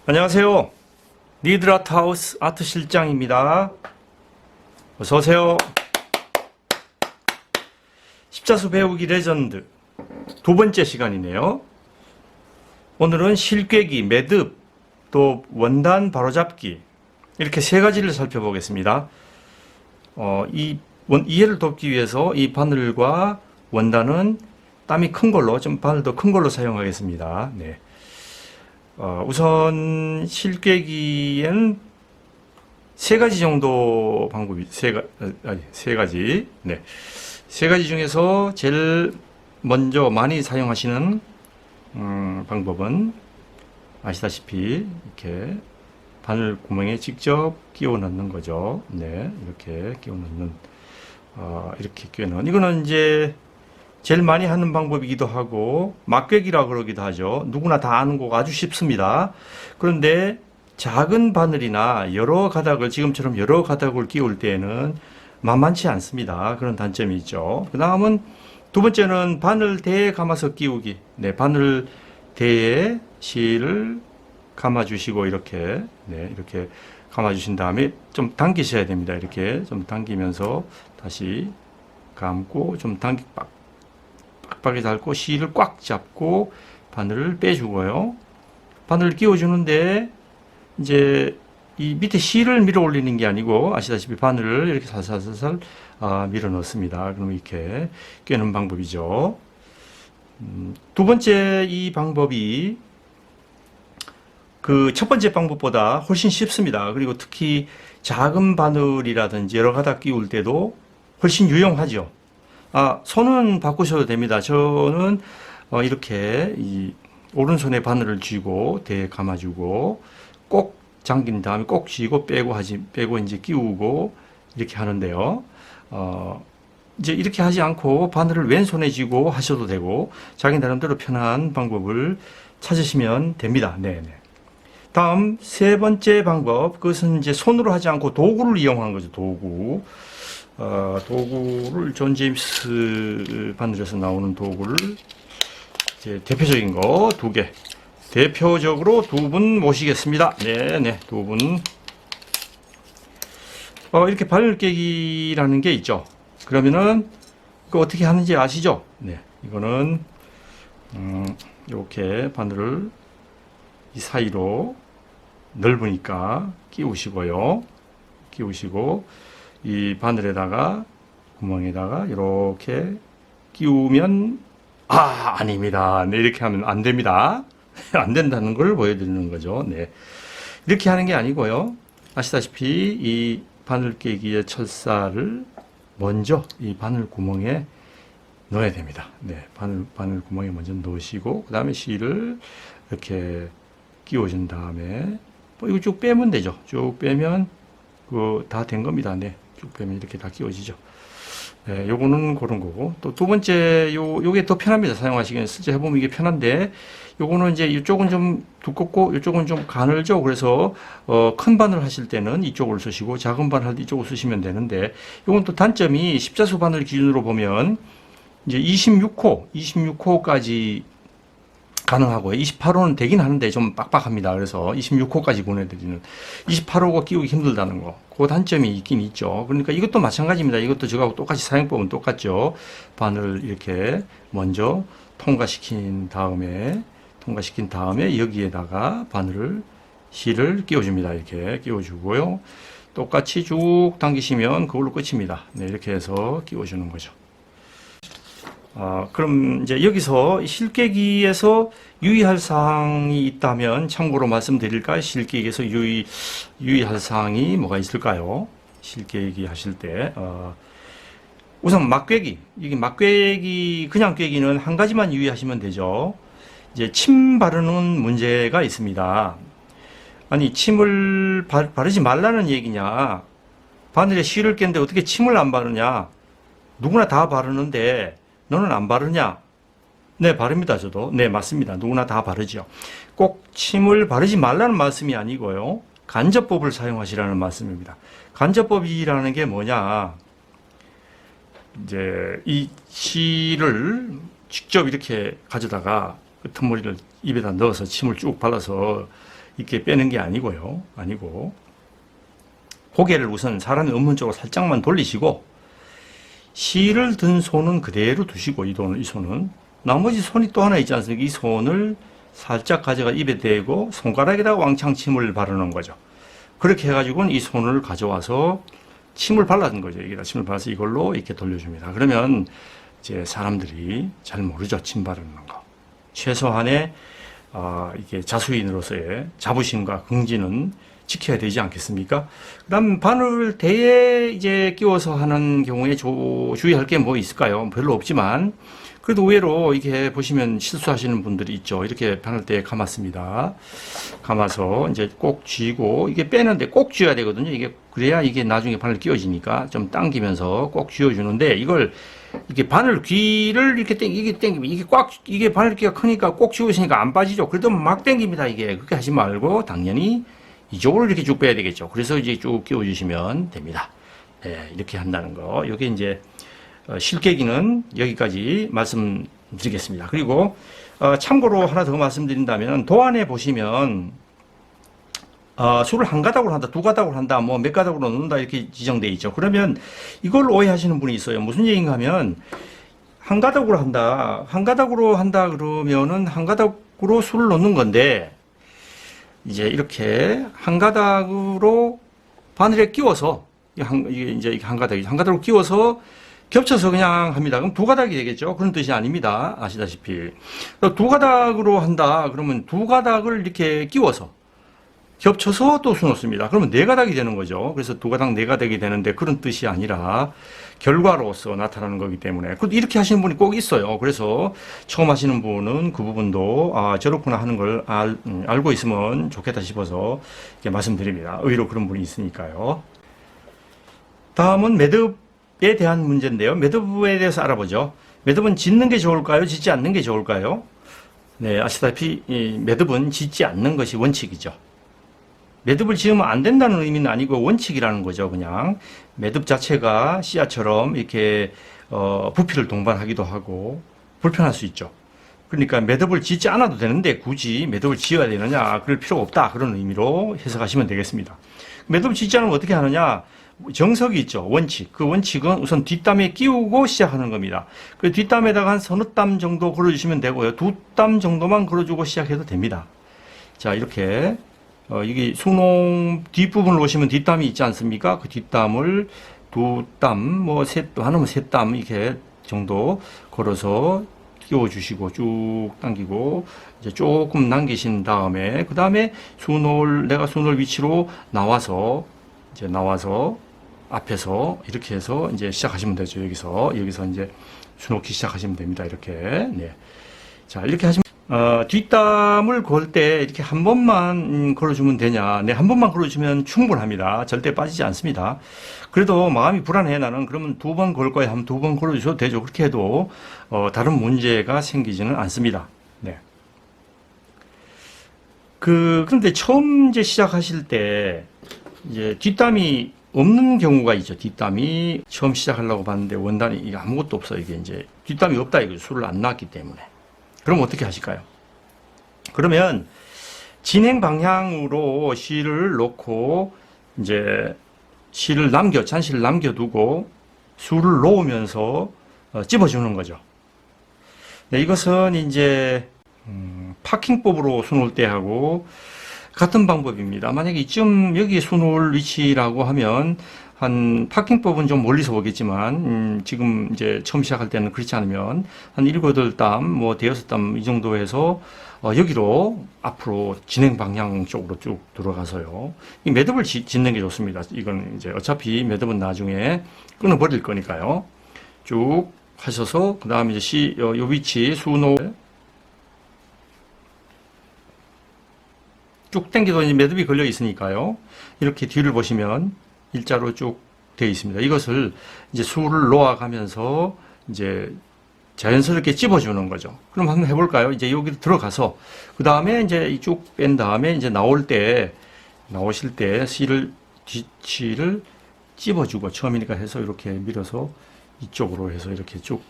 안녕하세요. 리드아트하우스 아트 실장입니다. 어서 오세요. 십자수 배우기 레전드 두 번째 시간이네요. 오늘은 실꿰기, 매듭, 또 원단 바로잡기 이렇게 세 가지를 살펴보겠습니다. 이해를 돕기 위해서 이 바늘과 원단은 땀이 큰 걸로, 좀 바늘 더 큰 걸로 사용하겠습니다. 네. 우선 실꿰기에는 세 가지 정도 방법이 세 가지. 네. 세 가지 중에서 제일 먼저 많이 사용하시는 방법은 아시다시피 이렇게 바늘 구멍에 직접 끼워 넣는 거죠. 네. 이렇게 끼워 넣는 이렇게 끼워 넣는 이거는 이제 제일 많이 하는 방법이기도 하고 막꿰기라 그러기도 하죠. 누구나 다 아는 거고 아주 쉽습니다. 그런데 작은 바늘이나 여러 가닥을 지금처럼 여러 가닥을 끼울 때에는 만만치 않습니다. 그런 단점이 있죠. 그 다음은 두 번째는 바늘 대에 감아서 끼우기. 네, 바늘 대에 실을 감아 주시고 이렇게 이렇게 감아 주신 다음에 좀 당기셔야 됩니다. 이렇게 좀 당기면서 다시 감고 좀 빡빡이 닳고 실을 꽉 잡고 바늘을 빼주고요. 바늘을 끼워주는데 이제 이 밑에 실을 밀어 올리는 게 아니고 아시다시피 바늘을 이렇게 살살살살 밀어 넣습니다. 그럼 이렇게 꿰는 방법이죠. 두 번째 이 방법이 그 첫 번째 방법보다 훨씬 쉽습니다. 그리고 특히 작은 바늘이라든지 여러 가닥 끼울 때도 훨씬 유용하죠. 손은 바꾸셔도 됩니다. 저는 이렇게 이 오른손에 바늘을 쥐고 대에 감아주고 꼭 잠긴 다음에 꼭 쥐고 빼고 이제 끼우고 이렇게 하는데요. 이제 이렇게 하지 않고 바늘을 왼손에 쥐고 하셔도 되고 자기 나름대로 편한 방법을 찾으시면 됩니다. 네네. 다음 세 번째 방법, 그것은 이제 손으로 하지 않고 도구를 이용하는 거죠. 도구를 존 제임스 바늘에서 나오는 도구를 이제 대표적인 거 두 개, 대표적으로 두 분 모시겠습니다. 네, 두 분. 이렇게 바늘깨기라는 게 있죠. 그러면은 그 어떻게 하는지 아시죠? 네, 이거는 이렇게 바늘을 이 사이로 넓으니까 끼우시고요. 끼우시고 이 바늘에다가 구멍에다가 이렇게 끼우면 아닙니다. 네, 이렇게 하면 안 됩니다. 안 된다는 걸 보여드리는 거죠. 네, 이렇게 하는 게 아니고요. 아시다시피 이 바늘깨기의 철사를 먼저 이 바늘 구멍에 넣어야 됩니다. 네, 바늘 구멍에 먼저 넣으시고 그 다음에 실을 이렇게 끼워준 다음에 이거 쭉 빼면 되죠. 쭉 빼면 그 다 된 겁니다. 네. 쭉 빼면 이렇게 다 끼워지죠. 네, 요거는 그런 거고. 또 두 번째, 요게 더 편합니다. 사용하시기엔 실제 해보면 이게 편한데, 요거는 이제 이쪽은 좀 두껍고, 이쪽은 좀 가늘죠. 그래서, 큰 바늘 하실 때는 이쪽을 쓰시고, 작은 바늘 할 때 이쪽을 쓰시면 되는데, 요건 또 단점이 십자수 바늘 기준으로 보면, 이제 26호까지 가능하고요. 28호는 되긴 하는데 좀 빡빡합니다. 그래서 26호까지 보내드리는 28호가 끼우기 힘들다는 거. 그 단점이 있긴 있죠. 그러니까 이것도 마찬가지입니다. 이것도 저하고 똑같이 사용법은 똑같죠. 바늘을 이렇게 먼저 통과시킨 다음에 여기에다가 실을 끼워줍니다. 이렇게 끼워주고요. 똑같이 쭉 당기시면 그걸로 끝입니다. 네, 이렇게 해서 끼워주는 거죠. 그럼 이제 여기서 실깨기에서 유의할 사항이 있다면 참고로 말씀드릴까요? 실깨기에서 유의할 사항이 뭐가 있을까요? 실깨기 하실 때, 우선 막꿰기. 이게 막꿰기, 그냥 꿰기는 한 가지만 유의하시면 되죠. 이제 침 바르는 문제가 있습니다. 아니, 침을 바르지 말라는 얘기냐? 바늘에 실을 깼는데 어떻게 침을 안 바르냐? 누구나 다 바르는데, 너는 안 바르냐? 네, 바릅니다, 저도. 네, 맞습니다. 누구나 다 바르죠. 꼭 침을 바르지 말라는 말씀이 아니고요. 간접법을 사용하시라는 말씀입니다. 간접법이라는 게 뭐냐? 이제 이 실을 직접 이렇게 가져다가 그 틈머리를 입에다 넣어서 침을 쭉 발라서 이렇게 빼는 게 아니고요. 아니고 고개를 우선 사람이 없는 쪽으로 살짝만 돌리시고 실을 든 손은 그대로 두시고 이 손은 나머지 손이 또 하나 있지 않습니까? 이 손을 살짝 가져가 입에 대고 손가락에다가 왕창 침을 바르는 거죠. 그렇게 해가지고는 이 손을 가져와서 침을 발라준 거죠. 여기다 침을 발라서 이걸로 이렇게 돌려줍니다. 그러면 이제 사람들이 잘 모르죠. 침 바르는 거. 최소한의 이게 자수인으로서의 자부심과 긍지는 지켜야 되지 않겠습니까? 그다음 바늘 대에 이제 끼워서 하는 경우에 주의할 게 뭐 있을까요? 별로 없지만 그래도 의외로 이게 보시면 실수하시는 분들이 있죠. 이렇게 바늘대에 감았습니다. 감아서 이제 꼭 쥐고 이게 빼는데 꼭 쥐어야 되거든요. 이게 그래야 이게 나중에 바늘 끼워지니까 좀 당기면서 꼭 쥐어주는데 이걸 이게 바늘 귀를 이렇게 당기면 이게 바늘귀가 크니까 꼭 쥐고 있으니까 안 빠지죠. 그래도 막 당깁니다. 이게 그렇게 하지 말고 당연히 이쪽으로 이렇게 쭉 빼야 되겠죠. 그래서 이제 쭉 끼워주시면 됩니다. 네, 이렇게 한다는 거. 이게 이제 실깨기는 여기까지 말씀드리겠습니다. 그리고 참고로 하나 더 말씀드린다면 도안에 보시면 술을 한 가닥으로 한다, 두 가닥으로 한다, 뭐 몇 가닥으로 넣는다 이렇게 지정되어 있죠. 그러면 이걸 오해하시는 분이 있어요. 무슨 얘기인가 하면 한 가닥으로 한다 그러면은 한 가닥으로 술을 넣는 건데 이제 이렇게 한 가닥으로 바늘에 끼워서 이게 이제 한 가닥으로 끼워서 겹쳐서 그냥 합니다. 그럼 두 가닥이 되겠죠. 그런 뜻이 아닙니다. 아시다시피 두 가닥으로 한다 그러면 두 가닥을 이렇게 끼워서 겹쳐서 또 수놓습니다. 그러면 네 가닥이 되는 거죠. 그래서 두 가닥 네 가닥이 되는데 그런 뜻이 아니라 결과로서 나타나는 거기 때문에 이렇게 하시는 분이 꼭 있어요. 그래서 처음 하시는 분은 그 부분도 저렇구나 하는 걸 알고 있으면 좋겠다 싶어서 이렇게 말씀드립니다. 의외로 그런 분이 있으니까요. 다음은 매듭에 대한 문제인데요. 매듭에 대해서 알아보죠. 매듭은 짓는 게 좋을까요? 짓지 않는 게 좋을까요? 네, 아시다시피 매듭은 짓지 않는 것이 원칙이죠. 매듭을 지으면 안 된다는 의미는 아니고 원칙이라는 거죠. 그냥 매듭 자체가 씨앗처럼 이렇게 부피를 동반하기도 하고 불편할 수 있죠. 그러니까 매듭을 짓지 않아도 되는데 굳이 매듭을 지어야 되느냐 그럴 필요가 없다 그런 의미로 해석하시면 되겠습니다. 매듭을 짓지 않으면 어떻게 하느냐 정석이 있죠. 원칙. 그 원칙은 우선 뒷담에 끼우고 시작하는 겁니다. 그 뒷담에다가 한 서너 땀 정도 걸어주시면 되고요. 두 땀 정도만 걸어주고 시작해도 됩니다. 자, 이렇게 이게 수농 뒷부분을 보시면 뒷담이 있지 않습니까? 그 뒷담을 두 땀, 뭐 하나면 세 땀 이렇게 정도 걸어서 끼워주시고 쭉 당기고 이제 조금 남기신 다음에 그 다음에 내가 수놓을 위치로 나와서 앞에서 이렇게 해서 이제 시작하시면 되죠. 여기서 이제 수놓기 시작하시면 됩니다. 이렇게. 네. 자, 이렇게 하시면 뒷담을 걸 때 이렇게 한 번만 걸어주면 되냐? 네, 한 번만 걸어주면 충분합니다. 절대 빠지지 않습니다. 그래도 마음이 불안해 나는 그러면 두 번 걸 거야 하면 두 번 걸어주셔도 되죠. 그렇게 해도 다른 문제가 생기지는 않습니다. 네. 그런데 처음 이제 시작하실 때 이제 뒷담이 없는 경우가 있죠. 뒷담이 처음 시작하려고 봤는데 원단이 이게 아무것도 없어요. 이게 이제 뒷담이 없다 이거 술을 안 놨기 때문에. 그럼 어떻게 하실까요? 그러면 진행 방향으로 실을 놓고 이제 잔실을 남겨두고 술을 놓으면서 찝어주는 거죠. 네, 이것은 이제 파킹법으로 수놓을 때 하고 같은 방법입니다. 만약에 이쯤 여기 수놓을 위치라고 하면 한 파킹법은 좀 멀리서 오겠지만 지금 이제 처음 시작할 때는 그렇지 않으면 한 7, 8땀 뭐 대여섯 땀 이 정도 해서 여기로 앞으로 진행 방향 쪽으로 쭉 들어가서요. 이 매듭을 짓는 게 좋습니다. 이건 이제 어차피 매듭은 나중에 끊어버릴 거니까요. 쭉 하셔서 그 다음에 이제 요 위치 수노 쭉 당겨도 이제 매듭이 걸려 있으니까요. 이렇게 뒤를 보시면 일자로 쭉 되어 있습니다. 이것을 이제 술을 놓아가면서 이제 자연스럽게 찝어주는 거죠. 그럼 한번 해볼까요? 이제 여기 들어가서 그 다음에 이제 쭉 뺀 다음에 이제 나오실 때 뒤치를 찝어주고 처음이니까 해서 이렇게 밀어서 이쪽으로 해서 이렇게 쭉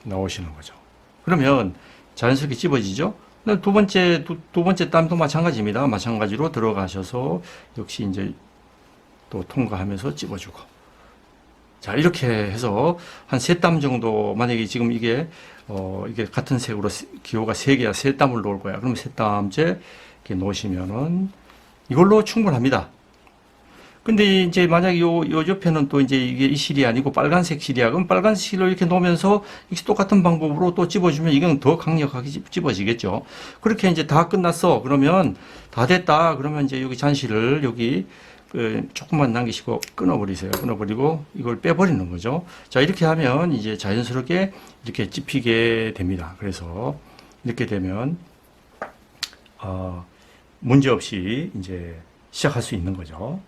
나오시는 거죠. 그러면 자연스럽게 찝어지죠? 두 번째 땀도 마찬가지입니다. 마찬가지로 들어가셔서 역시 이제 또 통과하면서 찝어주고. 자, 이렇게 해서 한 세 땀 정도, 만약에 지금 이게 같은 색으로 기호가 세 개야, 세 땀을 놓을 거야. 그러면 세 땀째 이렇게 놓으시면은 이걸로 충분합니다. 근데 이제 만약에 요 옆에는 또 이제 이게 이 실이 아니고 빨간색 실이야. 그럼 빨간색 실로 이렇게 놓으면서 이렇게 똑같은 방법으로 또 찝어주면 이건 더 강력하게 찝어지겠죠. 그렇게 이제 다 끝났어. 그러면 다 됐다. 그러면 이제 여기 잔실을 여기 조금만 남기시고 끊어버리세요. 끊어버리고 이걸 빼버리는 거죠. 자, 이렇게 하면 이제 자연스럽게 이렇게 찝히게 됩니다. 그래서 이렇게 되면, 문제 없이 이제 시작할 수 있는 거죠.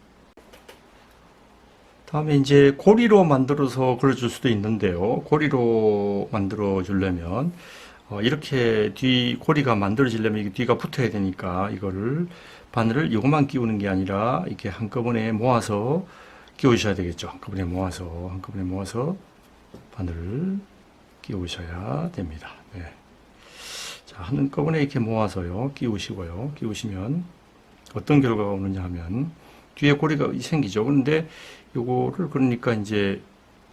다음에 이제 고리로 만들어서 그려줄 수도 있는데요. 고리로 만들어 주려면 이렇게 고리가 만들어지려면 이게 뒤가 붙어야 되니까 이거를 바늘을 이것만 끼우는 게 아니라 이렇게 한꺼번에 모아서 끼우셔야 되겠죠. 한꺼번에 모아서 바늘을 끼우셔야 됩니다. 네. 자, 한꺼번에 이렇게 모아서요. 끼우시고요. 끼우시면 어떤 결과가 오느냐 하면 뒤에 고리가 생기죠. 그런데 요거를 그러니까 이제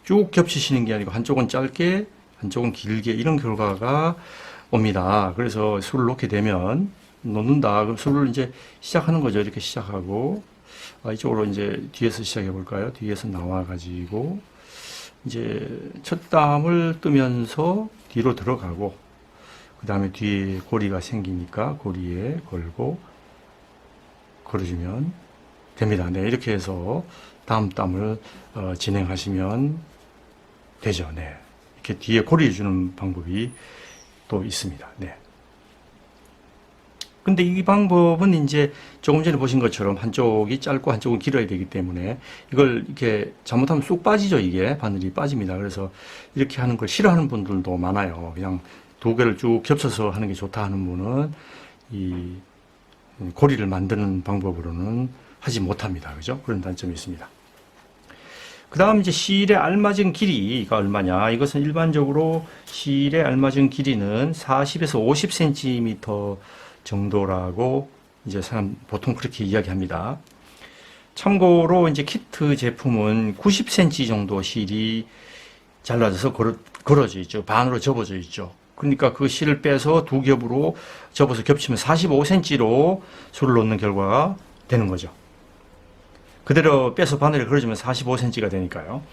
쭉 겹치시는 게 아니고 한쪽은 짧게, 한쪽은 길게 이런 결과가 옵니다. 그래서 술을 놓게 되면 놓는다. 그럼 술을 이제 시작하는 거죠. 이렇게 시작하고 이쪽으로 이제 뒤에서 시작해 볼까요? 뒤에서 나와 가지고 이제 첫 땀을 뜨면서 뒤로 들어가고 그 다음에 뒤에 고리가 생기니까 고리에 걸고 걸어주면 됩니다. 네, 이렇게 해서 다음 땀을 진행하시면 되죠. 네, 이렇게 뒤에 고리 주는 방법이 또 있습니다. 네. 근데 이 방법은 이제 조금 전에 보신 것처럼 한쪽이 짧고 한쪽은 길어야 되기 때문에 이걸 이렇게 잘못하면 쑥 빠지죠. 이게 바늘이 빠집니다. 그래서 이렇게 하는 걸 싫어하는 분들도 많아요. 그냥 두 개를 쭉 겹쳐서 하는 게 좋다 하는 분은 이 고리를 만드는 방법으로는 하지 못합니다. 그죠? 그런 단점이 있습니다. 그 다음 이제 실에 알맞은 길이가 얼마냐. 이것은 일반적으로 실에 알맞은 길이는 40에서 50cm 정도라고 이제 보통 그렇게 이야기합니다. 참고로 이제 키트 제품은 90cm 정도 실이 잘라져서 걸어져 있죠. 반으로 접어져 있죠. 그러니까 그 실을 빼서 두 겹으로 접어서 겹치면 45cm로 술을 놓는 결과가 되는 거죠. 그대로 빼서 바늘에 걸어주면 45cm가 되니까요.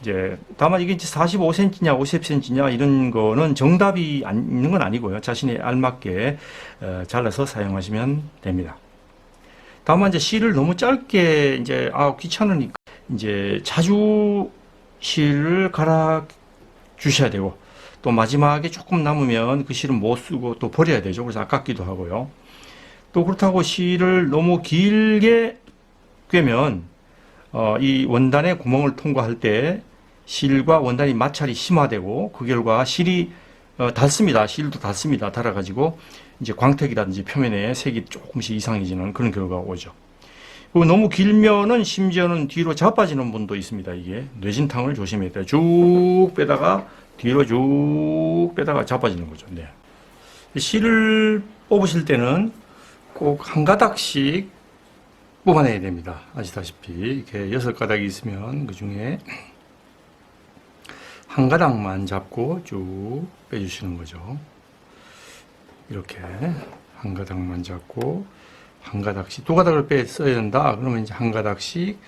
이제 다만 이게 이제 45cm냐 50cm냐 이런 거는 정답이 있는 건 아니고요. 자신에 알맞게 잘라서 사용하시면 됩니다. 다만 이제 실을 너무 짧게 이제 귀찮으니까 이제 자주 실을 갈아 주셔야 되고 또 마지막에 조금 남으면 그 실은 못 쓰고 또 버려야 되죠. 그래서 아깝기도 하고요. 또 그렇다고 실을 너무 길게 꿰면 이 원단의 구멍을 통과할 때 실과 원단이 마찰이 심화되고 그 결과 실이 닳습니다. 실도 닳습니다. 닳아가지고 이제 광택이라든지 표면에 색이 조금씩 이상해지는 그런 결과가 오죠. 그리고 너무 길면은 심지어는 뒤로 자빠지는 분도 있습니다. 이게 뇌진탕을 조심해야 돼요. 쭉 빼다가 뒤로 쭉 빼다가 자빠지는 거죠. 네. 실을 뽑으실 때는 꼭 한 가닥씩 뽑아내야 됩니다. 아시다시피 이렇게 6가닥이 있으면 그 중에 한 가닥만 잡고 쭉 빼주시는 거죠. 이렇게 한 가닥만 잡고 한 가닥씩 두 가닥을 빼야 된다. 그러면 이제 한 가닥씩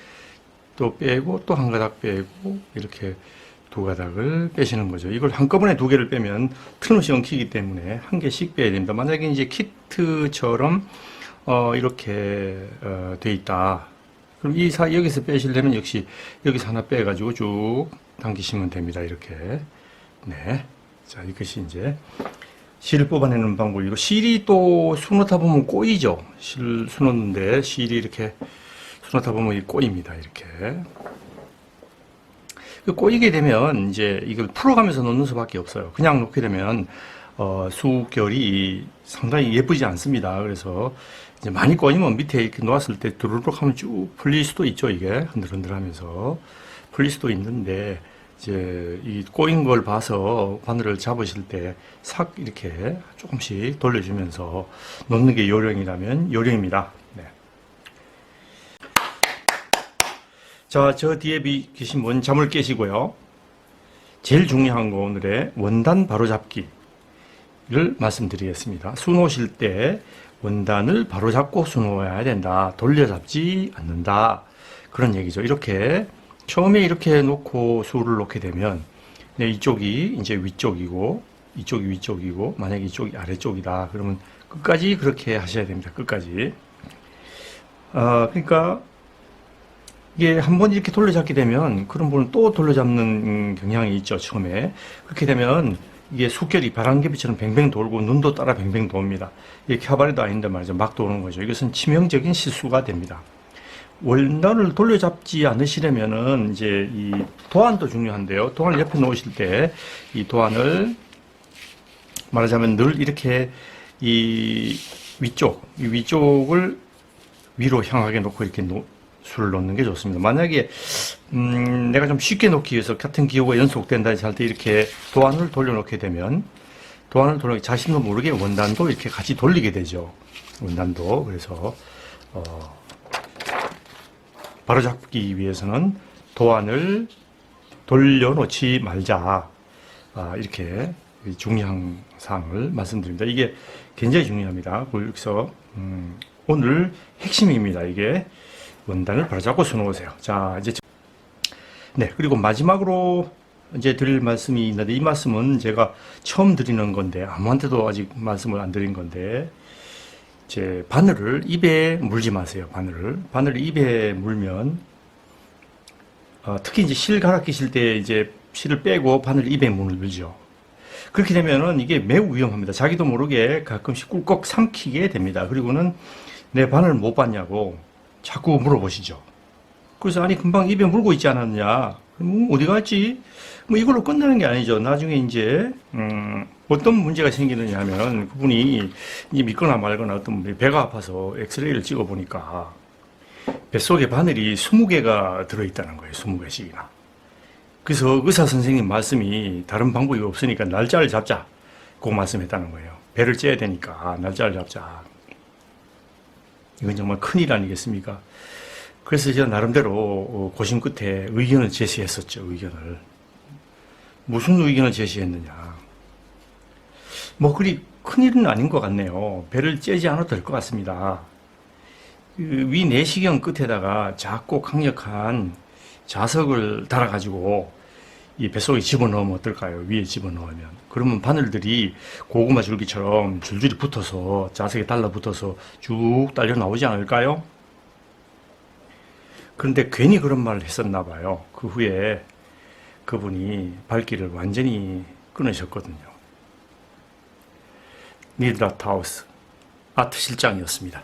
또 빼고 또 한 가닥 빼고 이렇게 두 가닥을 빼시는 거죠. 이걸 한꺼번에 두 개를 빼면 틀림없이 엉키기 때문에 한 개씩 빼야 됩니다. 만약에 이제 키트처럼 이렇게 돼 있다. 그럼 여기서 빼시려면 역시 여기서 하나 빼가지고 쭉 당기시면 됩니다. 이렇게. 네. 자, 이것이 이제 실을 뽑아내는 방법이고, 실이 또 수놓다 보면 꼬이죠. 실 수놓는데 실이 이렇게 수놓다 보면 꼬입니다. 이렇게. 꼬이게 되면 이제 이걸 풀어가면서 놓는 수밖에 없어요. 그냥 놓게 되면 수결이 상당히 예쁘지 않습니다. 그래서 이제 많이 꼬이면 밑에 이렇게 놓았을 때 두루룩 하면 쭉 풀릴 수도 있죠. 이게 흔들흔들 하면서 풀릴 수도 있는데 이제 이 꼬인 걸 봐서 바늘을 잡으실 때 싹 이렇게 조금씩 돌려주면서 놓는 게 요령이라면 요령입니다. 네. 자, 저 뒤에 계신 분 잠을 깨시고요. 제일 중요한 거 오늘의 원단 바로잡기를 말씀드리겠습니다. 수 놓으실 때 원단을 바로잡고 수 놓아야 된다. 돌려잡지 않는다. 그런 얘기죠. 이렇게 처음에 이렇게 놓고 수를 놓게 되면 이쪽이 이제 위쪽이고 이쪽이 위쪽이고 만약에 이쪽이 아래쪽이다. 그러면 끝까지 그렇게 하셔야 됩니다. 끝까지. 그러니까 이게 한번 이렇게 돌려잡게 되면 그런 부분을 또 돌려잡는 경향이 있죠. 처음에. 그렇게 되면 이게 숫결이 바람개비처럼 뱅뱅 돌고 눈도 따라 뱅뱅 돕니다. 이게 캬바레도 아닌데 말이죠. 막 도는 거죠. 이것은 치명적인 실수가 됩니다. 원단을 돌려잡지 않으시려면은 이제 이 도안도 중요한데요. 도안을 옆에 놓으실 때 이 도안을 말하자면 늘 이렇게 이 위쪽을 위로 향하게 놓고 이렇게 수를 놓는 게 좋습니다. 만약에 내가 좀 쉽게 놓기 위해서 같은 기호가 연속된다 할 때 이렇게 도안을 돌려놓게 되면 자신도 모르게 원단도 이렇게 같이 돌리게 되죠. 원단도. 그래서 바로잡기 위해서는 도안을 돌려놓지 말자. 이렇게 중요한 사항을 말씀드립니다. 이게 굉장히 중요합니다. 그래서 오늘 핵심입니다. 이게 원단을 바로잡고 수놓으세요. 자, 이제 네, 그리고 마지막으로 이제 드릴 말씀이 있는데 이 말씀은 제가 처음 드리는 건데 아무한테도 아직 말씀을 안 드린 건데 이제 바늘을 입에 물지 마세요. 바늘을 입에 물면 특히 이제 실 갈아 끼실 때 이제 실을 빼고 바늘 입에 물죠. 그렇게 되면은 이게 매우 위험합니다. 자기도 모르게 가끔씩 꿀꺽 삼키게 됩니다. 그리고는 내 바늘 못 봤냐고 자꾸 물어보시죠. 그래서 아니 금방 입에 물고 있지 않았냐? 어디 갔지? 뭐 이걸로 끝나는 게 아니죠. 나중에 이제 어떤 문제가 생기느냐 하면 그분이 이제 믿거나 말거나 어떤 분이 배가 아파서 엑스레이를 찍어 보니까 뱃속에 바늘이 20개가 들어있다는 거예요. 20개씩이나. 그래서 의사 선생님 말씀이 다른 방법이 없으니까 날짜를 잡자. 그 말씀했다는 거예요. 배를 째야 되니까 날짜를 잡자. 이건 정말 큰일 아니겠습니까? 그래서 제가 나름대로 고심 끝에 의견을 제시했었죠. 의견을. 무슨 의견을 제시했느냐. 뭐 그리 큰일은 아닌 것 같네요. 배를 째지 않아도 될 것 같습니다. 위 내시경 끝에다가 작고 강력한 자석을 달아가지고 이 뱃속에 집어넣으면 어떨까요? 위에 집어넣으면. 그러면 바늘들이 고구마 줄기처럼 줄줄이 붙어서 자석에 달라붙어서 쭉 딸려 나오지 않을까요? 그런데 괜히 그런 말을 했었나 봐요. 그 후에 그분이 발길을 완전히 끊으셨거든요. 니드라 타우스 아트 실장이었습니다.